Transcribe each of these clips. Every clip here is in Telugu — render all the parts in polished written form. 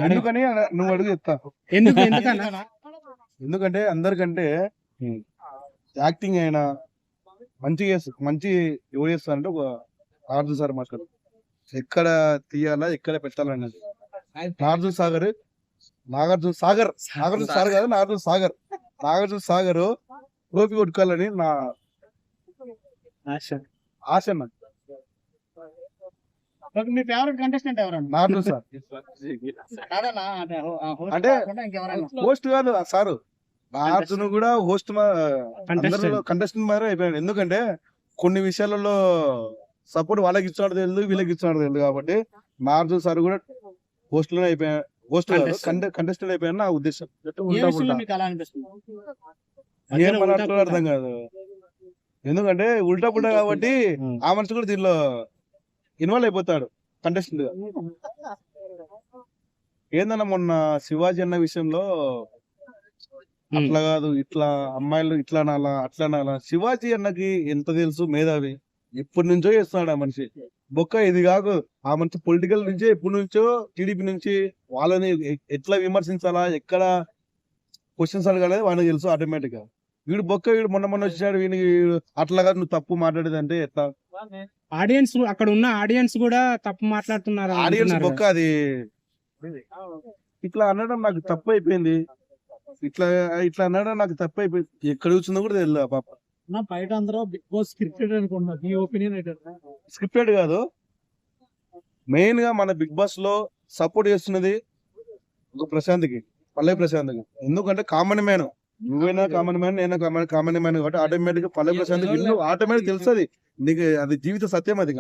ఎందుకని నువ్వు అడుగు చెప్తా. ఎందుకంటే అందరికంటే యాక్టింగ్ అయినా మంచి ఎవరు చేస్తారంటే ఒక నాగార్జున సార్ మాట్లాడు. ఎక్కడ తీయాలా ఎక్కడ పెట్టాలన్నది నాగార్జున సాగర్ గోపి కొట్టుకోవాలని నా ఆశ. మీ ఫేవరెట్ కంటెస్టెంట్ ఎవరండి? నాగార్జున సార్ అంటే హోస్ట్ కాదు సారు. నాగార్జున కూడా హోస్ట్ కంటెస్టెంట్ మారే అయిపోయాడు. ఎందుకంటే కొన్ని విషయాలలో సపోర్ట్ వాళ్ళకి ఇచ్చినాడు తెలియదు, వీళ్ళకి ఇచ్చినాడు తెలియదు. కాబట్టి నాగార్జున సార్ కూడా హోస్ట్ లోనే అయిపోయాడు. హోస్ట్ కంటెస్టెంట్ అయిపోయాడు నా ఉద్దేశం. ఏం మాట్లాడుతున్నా అర్థం కాదు. ఎందుకంటే ఉల్టా పుల్టా కాబట్టి ఆ మనిషి కూడా దీనిలో ఇన్వాల్వ్ అయిపోతాడు కంటెస్టెంట్ గా. ఏందన్నా మొన్న శివాజీ అన్న విషయంలో అట్లా కాదు, ఇట్లా అమ్మాయిలు ఇట్లా నాలా అట్లా నాలా. శివాజీ అన్నకి ఎంత తెలుసు, మేధావి, ఎప్పటి నుంచో చేస్తున్నాడు ఆ మనిషి. బొక్క ఇది కాదు, ఆ మనిషి పొలిటికల్ నుంచి ఎప్పటి నుంచో టీడీపీ నుంచి వాళ్ళని ఎట్లా విమర్శించాలా, ఎక్కడ క్వశ్చన్స్ అడగాలి వాళ్ళకి తెలుసు ఆటోమేటిక్ గా. వీడు బొక్క, వీడు మొన్న వచ్చాడు, వీడికి అట్లా కాదు నువ్వు తప్పు మాట్లాడేది అంటే ఎట్లా? ఆడియన్స్ అక్కడ ఉన్న ఆడియన్స్ కూడా తప్పు మాట్లాడుతున్నారు. ఆడియన్స్ బొక్క అది ఇట్లా అనడం నాకు తప్పు అయిపోయింది. ఇట్లా అనడం నాకు తప్పు అయిపోయింది. ఎక్కడ కూర్చుందో కూడా తెలియదు ఆ పాప. బయట అందరూ బిగ్ బాస్ స్క్రిప్టెడ్ అనుకుంటున్నారు. మీ ఒపీనియన్ ఏంటంటే? స్క్రిప్టెడ్ కాదు, మెయిన్ గా మన బిగ్ బాస్ లో సపోర్ట్ చేస్తున్నది ఒక ప్రశాంత్కి, పల్లవి ప్రశాంత్కి. ఎందుకంటే కామన్ మ్యాన్, నువ్వైనా కామన్ మ్యాన్, నేను కామన్ మ్యాన్ కాబట్టి ఆటోమేటిక్ గా పల్లవి ప్రశాంత్ ఆటోమేటిక్ తెలుస్తుంది నీకు. అది జీవిత సత్యం. అది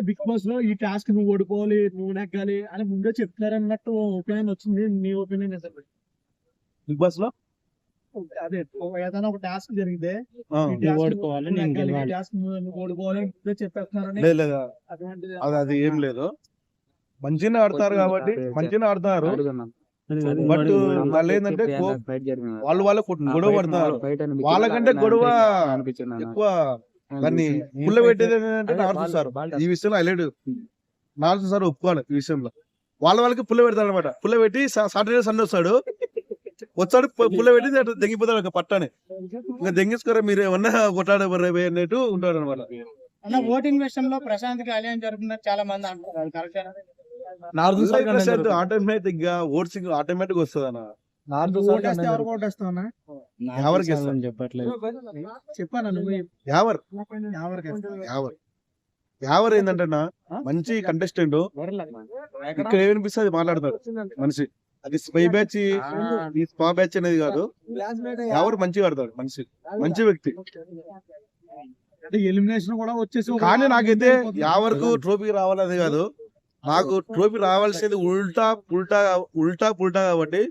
బిగ్ బాస్ లో ఈ టాస్క్ నువ్వు ఓడిపోవాలి, నువ్వు నెగ్గాలి అని ముందే చెప్తారు అన్నట్టు ఒపీనియన్ వచ్చింది. మీ ఒపీనియన్ ఏంటంటే? బిగ్ బాస్ లో అదే ఏదైనా ఒక టాస్క్ జరిగితే ఓడిపోవాలి, అది ఏం లేదు. మంచిగా ఆడతారు కాబట్టి మంచిగా ఆడతారు. బట్ వాళ్ళు ఏంటంటే వాళ్ళు గొడవ పడతారు. వాళ్ళకంటే గొడవ ఎక్కువ దాన్ని పుల్ల పెట్టేది ఏంటంటే నాగార్జున సార్. ఈ విషయంలో హైలైట్ నాగార్జున సార్ ఒప్పుకోవాలి. ఈ విషయంలో వాళ్ళకి పుల్ల పెడతాడు అనమాట. పుల్ల పెట్టి సాటర్డే సండే వస్తాడు పుల్ల పెట్టి దెంగిపోతాడు ఒక పట్టాని. ఇంకా దెంగేసుకోరా మీరు ఏమన్నా కొట్టాడు అన్నట్టు ఉంటాడు అనమాట. ఓటింగ్ విషయంలో ప్రశాంత్ కి అలియన్స్ జరుగుతున్నారు చాలా మంది అంటారు. ఆటోమేటిక్ గా ఓట్సింగ్ ఆటోమేటిక్ వస్తుంది అన్న. ఎవరు ఏంటంటే మంచి కంటెస్టెంట్ ఇక్కడ ఏమనిపిస్తుంది మాట్లాడతాడు మనిషి. అది స్పై బ్యాచ్ ఈ స్పా బ్యాచ్ అనేది కాదు. ఎవరు మంచిగా ఆడతాడు మనిషి, మంచి వ్యక్తి. ఎలిమినేషన్ కూడా వచ్చేసి కానీ నాకైతే ఎవరికి ట్రోఫీ రావాలనేది కాదు, నాకు ట్రోఫీ రావాల్సింది ఉల్టా పుల్టా కాబట్టి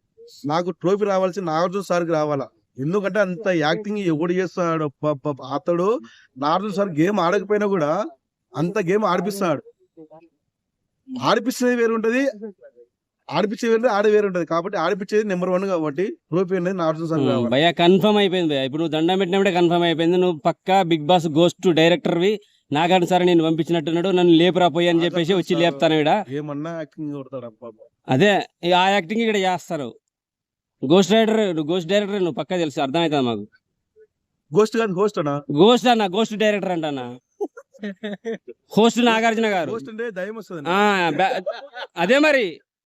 నాకు ట్రోఫీ రావాల్సింది నాగార్జున సార్కి రావాలా. ఎందుకంటే అంత యాక్టింగ్ ఎవడు చేస్తున్నాడు అతడు. నాగార్జున సార్ గేమ్ ఆడకపోయినా కూడా అంత గేమ్ ఆడిపిస్తున్నాడు. ఆడిపించేది వేరు ఉంటది, ఆడిపించేది వేరు, ఆడే వేరు ఉంటది. కాబట్టి ఆడిపించేది నెంబర్ 1 కాబట్టి ట్రోఫీ అనేది నాగార్జున సార్ రావాలి. భయ్యా కన్ఫర్మ్ అయిపోయింది భయ్యా. ఇప్పుడు నువ్వు దండం పెట్టినప్పుడే కన్ఫర్మ్ అయిపోయింది. నువ్వు పక్కా బిగ్ బాస్ గోస్ట్ డైరెక్టర్వి. నాగార్జున సార్ నేను పంపించినట్టున్నాడు, నన్ను లేపురా పోయి అని చెప్పేసి వచ్చి లేపుతాను ఇక్కడ. ఏమన్నా యాక్టింగ్ కొడతాడు. అదే ఆ యాక్టింగ్ ఇక్కడ చేస్తారు. గోస్ట్ డైరెక్టర్ నువ్వు పక్కా తెలుసు, అర్థమవుతుంది మాకు. గోస్ట్ కాదు, హోస్ట్ అన్న. గోస్ట్ డైరెక్టర్ అంటన్నా. హోస్ట్ నాగార్జున గారు. హోస్ట్ అంటే దయ్యం వస్తుంది. అదే మరి